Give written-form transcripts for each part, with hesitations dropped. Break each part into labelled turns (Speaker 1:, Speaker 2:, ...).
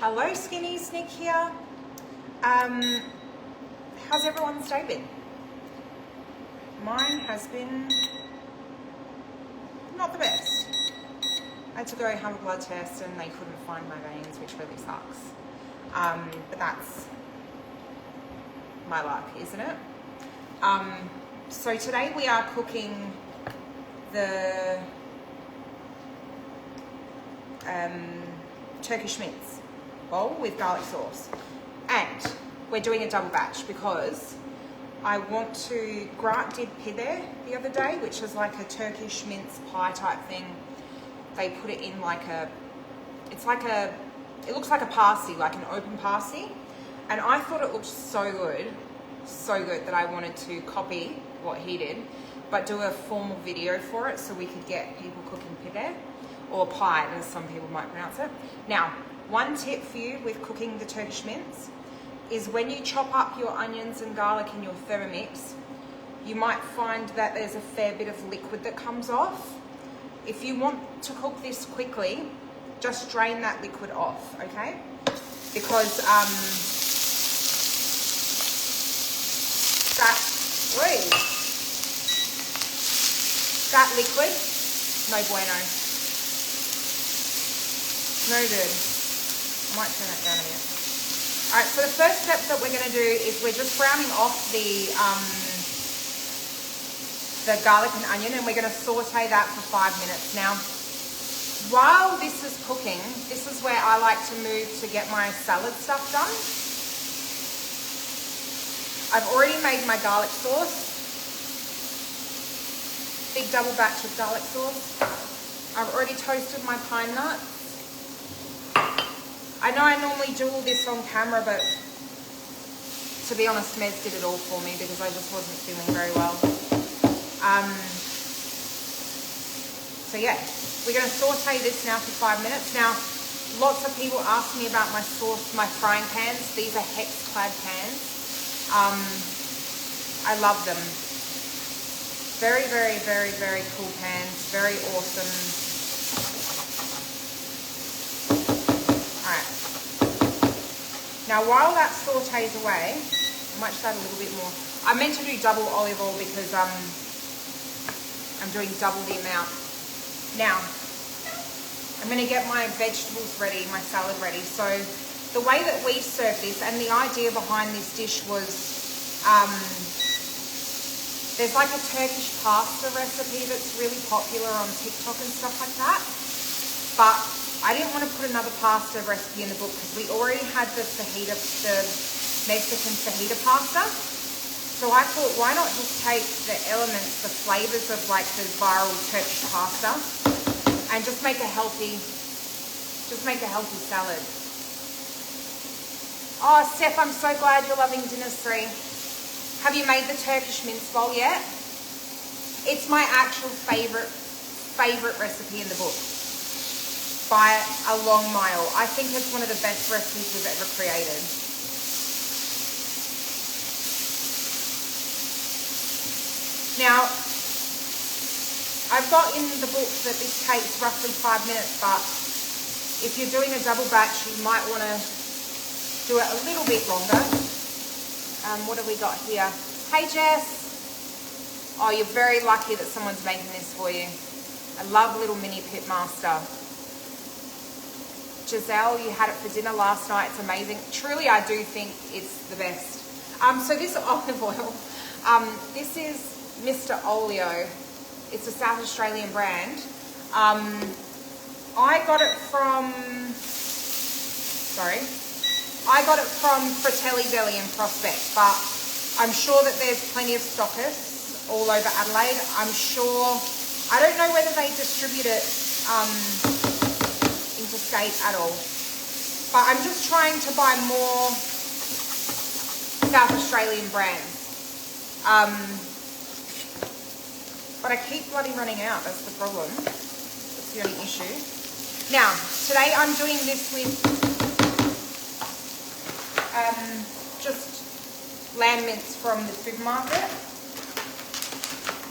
Speaker 1: Hello Skinnies, Nick here. How's everyone's day been? Mine has been not the best. I had to go have a blood test and they couldn't find my veins, which really sucks. But that's my luck, isn't it? So today we are cooking the Turkish Mince Bowl with garlic sauce, and we're doing a double batch because I want to. Grant did pide the other day, which is like a Turkish mince pie type thing. They put it in like a, it looks like a pasty, like an open pasty, and I thought it looked so good that I wanted to copy what he did, but do a formal video for it so we could get people cooking pide, or pie as some people might pronounce it. Now, one tip for you with cooking the Turkish mince is when you chop up your onions and garlic in your Thermomix, you might find that there's a fair bit of liquid that comes off. If you want to cook this quickly, just drain that liquid off, okay? Because that liquid, no bueno. No good. I might turn that down a bit. All right, so the first step that we're going to do is we're just browning off the garlic and onion, and we're going to saute that for 5 minutes. Now, while this is cooking, this is where I like to move to get my salad stuff done. I've already made my garlic sauce. Big double batch of garlic sauce. I've already toasted my pine nuts. I know I normally do all this on camera, but to be honest, Mez did it all for me because I just wasn't feeling very well. So yeah, we're going to saute this now for 5 minutes. Now, lots of people ask me about my sauce, my frying pans. These are hex-clad pans. I love them. Very, very, very, very cool pans. Very awesome. Alright. Now, while that sautés away, I might just add a little bit more. I meant to do double olive oil because I'm doing double the amount. Now, I'm going to get my vegetables ready, my salad ready. So, the way that we serve this, and the idea behind this dish was, there's like a Turkish pasta recipe that's really popular on TikTok and stuff like that. But I didn't want to put another pasta recipe in the book because we already had the Mexican fajita pasta. So I thought, why not just take the elements, the flavors of like the viral Turkish pasta, and just make a healthy salad. Oh, Steph, I'm so glad you're loving Dinner's 3. Have you made the Turkish mince bowl yet? It's my actual favorite recipe in the book by a long mile. I think it's one of the best recipes we've ever created. Now, I've got in the book that this takes roughly 5 minutes, but if you're doing a double batch, you might want to do it a little bit longer. What have we got here? Hey, Jess. Oh, you're very lucky that someone's making this for you. I love little mini pitmaster. Giselle, you had it for dinner last night. It's amazing. Truly, I do think it's the best. So this olive oil, this is Mr. Olio. It's a South Australian brand. I got it from Fratelli Deli in Prospect, but I'm sure that there's plenty of stockists all over Adelaide. I don't know whether they distribute it interstate at all, but I'm just trying to buy more South Australian brands. But I keep bloody running out, that's the problem. That's the only issue. Now, today I'm doing this with just lamb mince from the supermarket.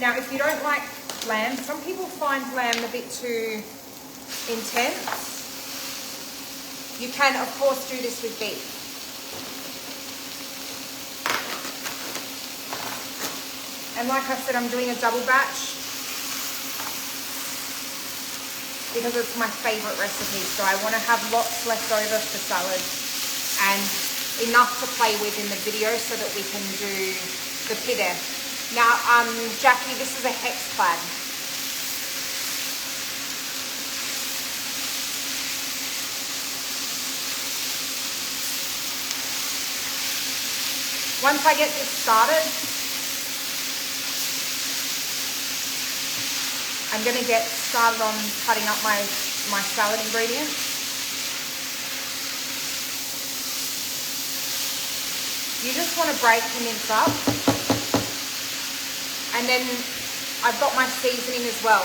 Speaker 1: Now, if you don't like lamb, some people find lamb a bit too intense. You can, of course, do this with beef. And like I said, I'm doing a double batch because it's my favorite recipe. So I want to have lots left over for salad and enough to play with in the video so that we can do the pide. Now, Jackie, this is a hex clad. Once I get this started, I'm going to get started on cutting up my salad ingredients. You just want to break the mince up. And then I've got my seasoning as well.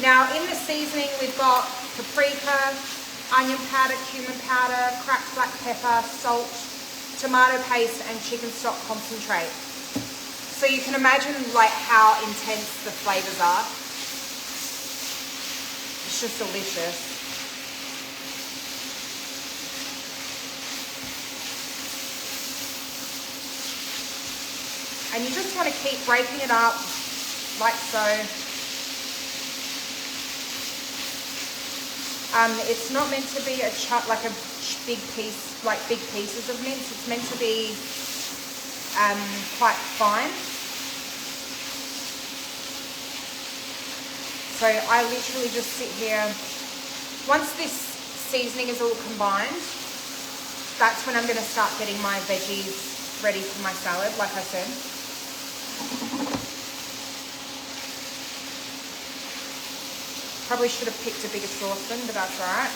Speaker 1: Now in the seasoning we've got paprika, onion powder, cumin powder, cracked black pepper, salt, tomato paste and chicken stock concentrate. So you can imagine like how intense the flavors are. It's just delicious. And you just want to keep breaking it up like so. It's not meant to be like a big piece, like big pieces of mince. It's meant to be quite fine. So I literally just sit here. Once this seasoning is all combined, that's when I'm going to start getting my veggies ready for my salad, like I said. Probably should have picked a bigger saucepan, but that's all right.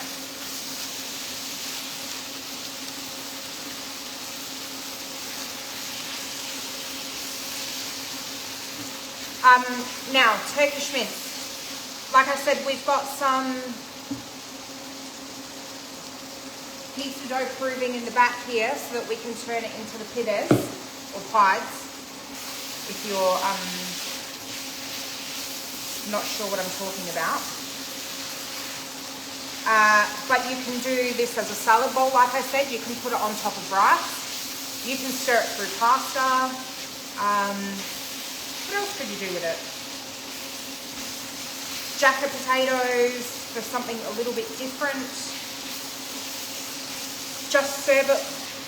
Speaker 1: Now, Turkish mince. Like I said, we've got some pizza dough proving in the back here so that we can turn it into the pides or pies if you're not sure what I'm talking about. But you can do this as a salad bowl, like I said. You can put it on top of rice. You can stir it through pasta. What else could you do with it? Jacket potatoes for something a little bit different. Just serve it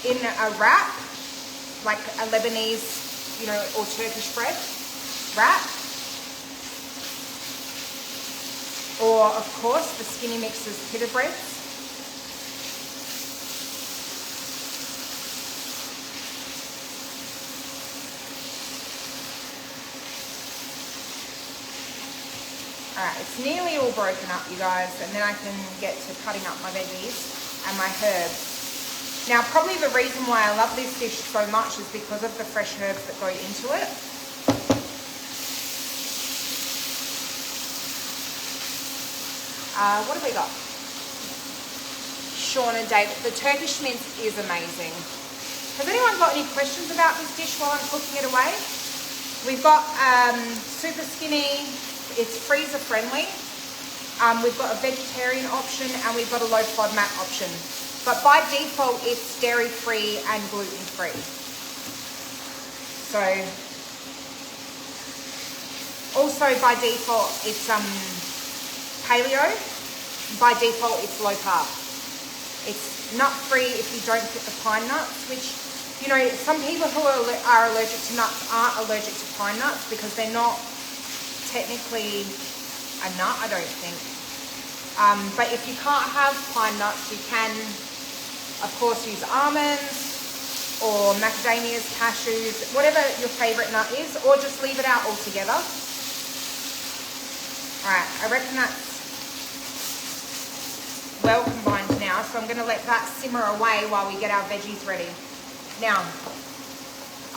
Speaker 1: in a wrap, like a Lebanese, or Turkish bread wrap. Or, of course, the Skinnymixers pita breads. Alright, it's nearly all broken up, you guys, and then I can get to cutting up my veggies and my herbs. Now, probably the reason why I love this dish so much is because of the fresh herbs that go into it. What have we got? Sean and David. The Turkish mince is amazing. Has anyone got any questions about this dish while I'm cooking it away? We've got super skinny. It's freezer friendly. We've got a vegetarian option and we've got a low FODMAP option. But by default, it's dairy free and gluten free. So, also by default, it's paleo. By default, it's low carb. It's nut free if you don't put the pine nuts, which, some people who are allergic to nuts aren't allergic to pine nuts because they're not technically a nut, I don't think. But if you can't have pine nuts, you can, of course, use almonds or macadamias, cashews, whatever your favorite nut is, or just leave it out altogether. All right, I reckon that's well combined now, so I'm going to let that simmer away while we get our veggies ready. Now,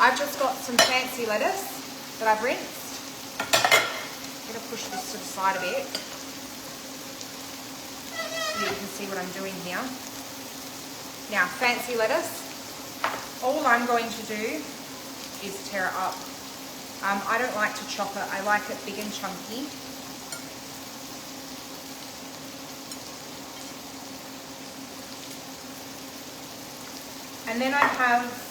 Speaker 1: I've just got some fancy lettuce that I've rinsed. I'm going to push this to the side a bit so you can see what I'm doing here. Now, fancy lettuce, all I'm going to do is tear it up. I don't like to chop it, I like it big and chunky. And then I have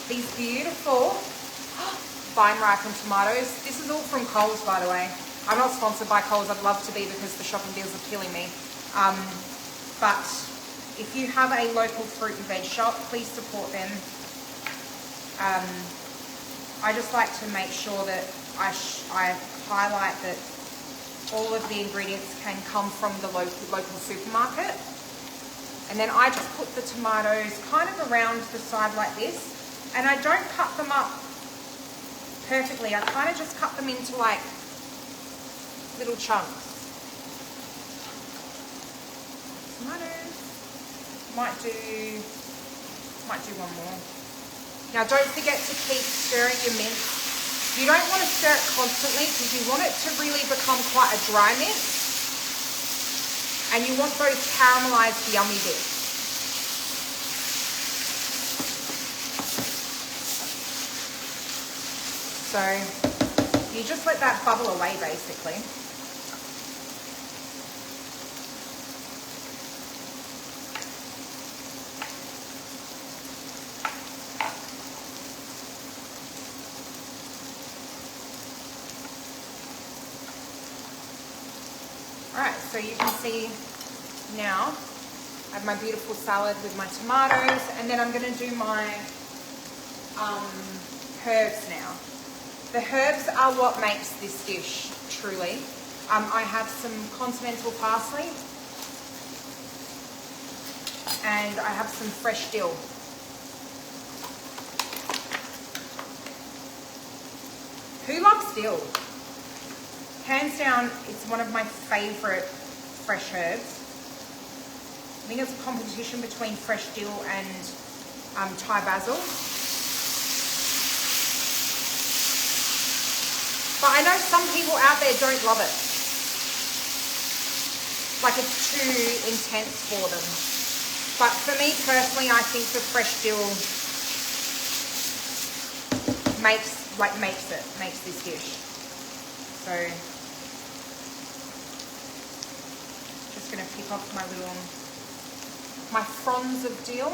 Speaker 1: these beautiful vine ripened tomatoes. This is all from Coles, by the way. I'm not sponsored by Coles, I'd love to be because the shopping deals are killing me. But if you have a local fruit and veg shop, please support them. I just like to make sure that I highlight that all of the ingredients can come from the local supermarket. And then I just put the tomatoes kind of around the side like this. And I don't cut them up perfectly. I kind of just cut them into like little chunks. Tomatoes. Might do one more. Now don't forget to keep stirring your mince. You don't want to stir it constantly because you want it to really become quite a dry mince. And you want those caramelized yummy bits. So you just let that bubble away basically. Alright, so you can see now I have my beautiful salad with my tomatoes, and then I'm going to do my herbs now. The herbs are what makes this dish, truly. I have some continental parsley and I have some fresh dill. Who loves dill? Hands down, it's one of my favourite fresh herbs. I think it's a competition between fresh dill and Thai basil. But I know some people out there don't love it. Like it's too intense for them. But for me personally, I think the fresh dill makes this dish. So just gonna pick off my fronds of dill.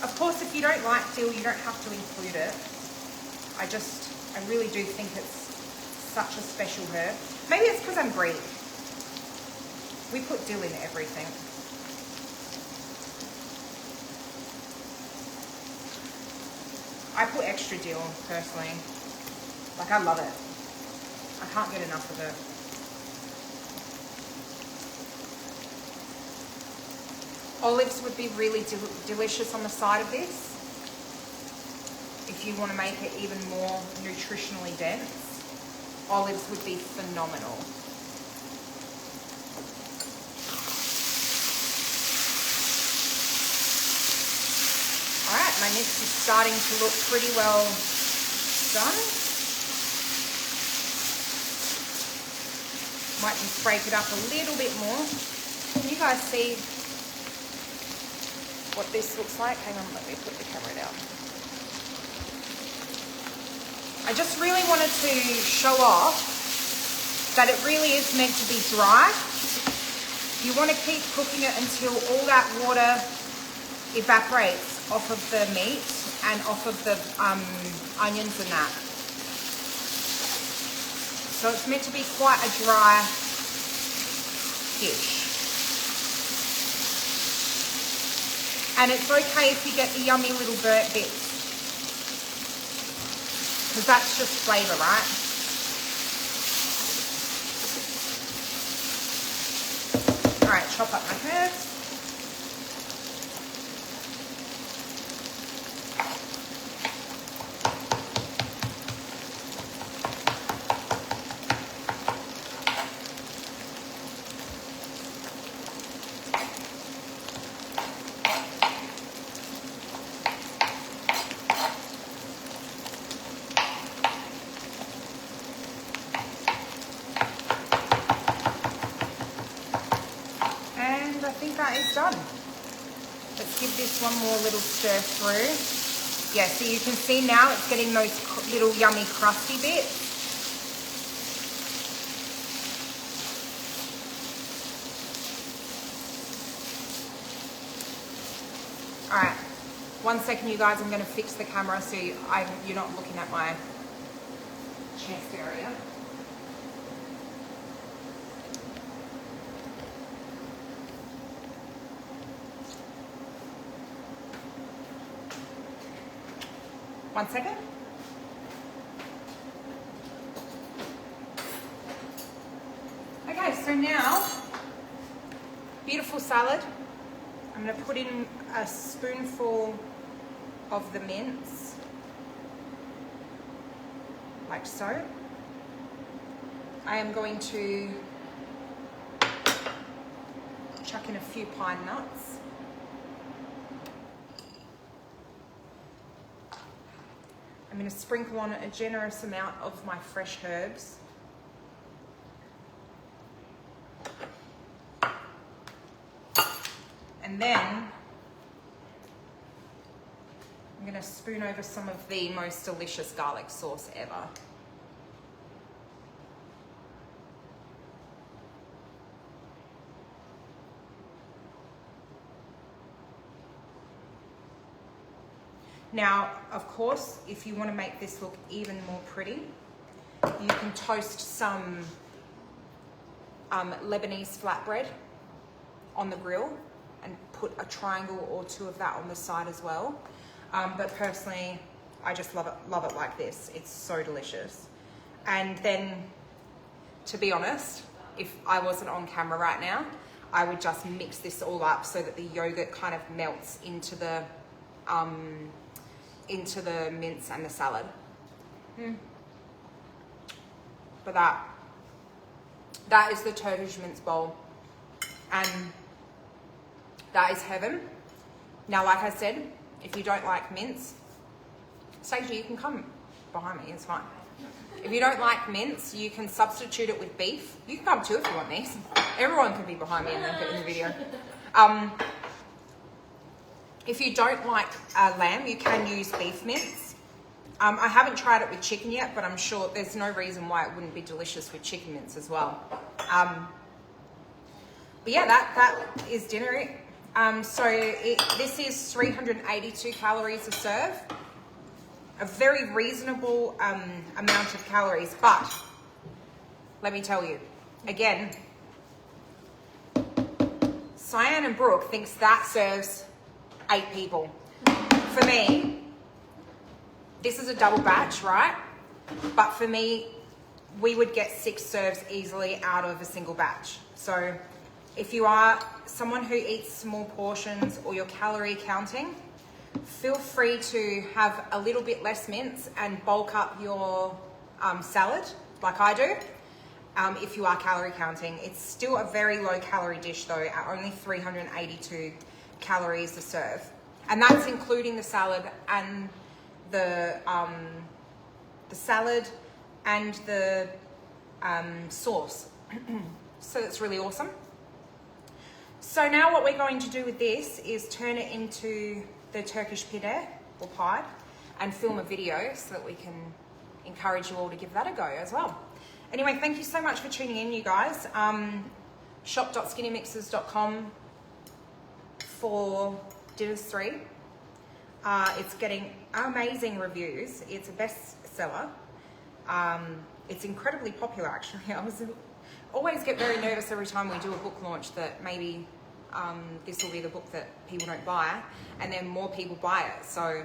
Speaker 1: Of course, if you don't like dill, you don't have to include it. I really do think it's such a special herb. Maybe it's because I'm Greek. We put dill in everything. I put extra dill, personally. Like, I love it. I can't get enough of it. Olives would be really delicious on the side of this. If you want to make it even more nutritionally dense, olives would be phenomenal. Alright, my mix is starting to look pretty well done. Might just break it up a little bit more. Can you guys see what this looks like? Hang on, let me put the camera down. I just really wanted to show off that it really is meant to be dry. You want to keep cooking it until all that water evaporates off of the meat and off of the onions and that. So it's meant to be quite a dry dish. And it's okay if you get the yummy little burnt bits, because that's just flavour, right? Alright, chop up my herbs. that is done. Let's give this one more little stir through. Yeah, so you can see now it's getting those little yummy crusty bits. All right, 1 second, you guys. I'm going to fix the camera so you're not looking at my chest area. One second. Okay, so now, beautiful salad. I'm going to put in a spoonful of the mince, like so. I am going to chuck in a few pine nuts. I'm going to sprinkle on a generous amount of my fresh herbs. And then I'm going to spoon over some of the most delicious garlic sauce ever. Now, of course, if you want to make this look even more pretty, you can toast some Lebanese flatbread on the grill and put a triangle or two of that on the side as well. But personally, I just love it like this. It's so delicious. And then, to be honest, if I wasn't on camera right now, I would just mix this all up so that the yogurt kind of melts into the mince and the salad. But that is the Turkish Mince Bowl, and that is heaven. Now, like I said, if you don't like mince, Stacey, you can come behind me, it's fine. If you don't like mince, you can substitute it with beef. You can come too if you want these. Everyone can be behind me in the video. If you don't like lamb, you can use beef mince. I haven't tried it with chicken yet, but I'm sure there's no reason why it wouldn't be delicious with chicken mince as well. But yeah, that is dinner. This is 382 calories a serve. A very reasonable amount of calories, but let me tell you, again, Cyan and Brooke thinks that serves 8 people. For me, this is a double batch, right? But for me, we would get 6 serves easily out of a single batch. So if you are someone who eats small portions or you're calorie counting, feel free to have a little bit less mince and bulk up your salad like I do. If you are calorie counting, it's still a very low calorie dish though, at only 382 calories a serve, and that's including the salad and the salad and the sauce. So that's really awesome. So now what we're going to do with this is turn it into the Turkish pide or pie and film a video so that we can encourage you all to give that a go as well. Anyway, thank you so much for tuning in, you guys. Shop.skinnymixers.com for Dinners 3. It's getting amazing reviews. It's a bestseller. It's incredibly popular, actually. I always get very nervous every time we do a book launch that maybe this will be the book that people don't buy, and then more people buy it. So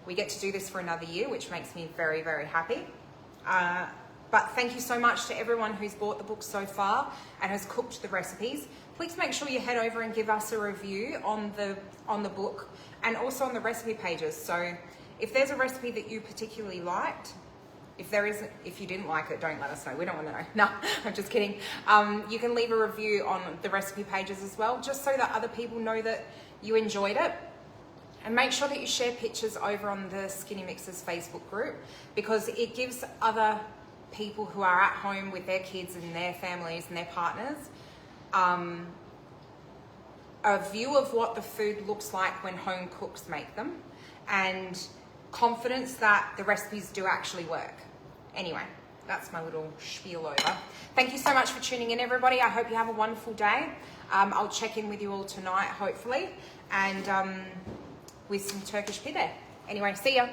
Speaker 1: we get to do this for another year, which makes me very, very happy. But thank you so much to everyone who's bought the book so far and has cooked the recipes. Please make sure you head over and give us a review on the book and also on the recipe pages. So if there's a recipe that you particularly liked, if you didn't like it, don't let us know. We don't want to know. No, I'm just kidding. You can leave a review on the recipe pages as well, just so that other people know that you enjoyed it. And make sure that you share pictures over on the Skinnymixers Facebook group, because it gives other people who are at home with their kids and their families and their partners a view of what the food looks like when home cooks make them, and confidence that the recipes do actually work. Anyway, that's my little spiel over. Thank you so much for tuning in, everybody. I hope you have a wonderful day. I'll check in with you all tonight, hopefully, and with some Turkish pide. Anyway, see ya.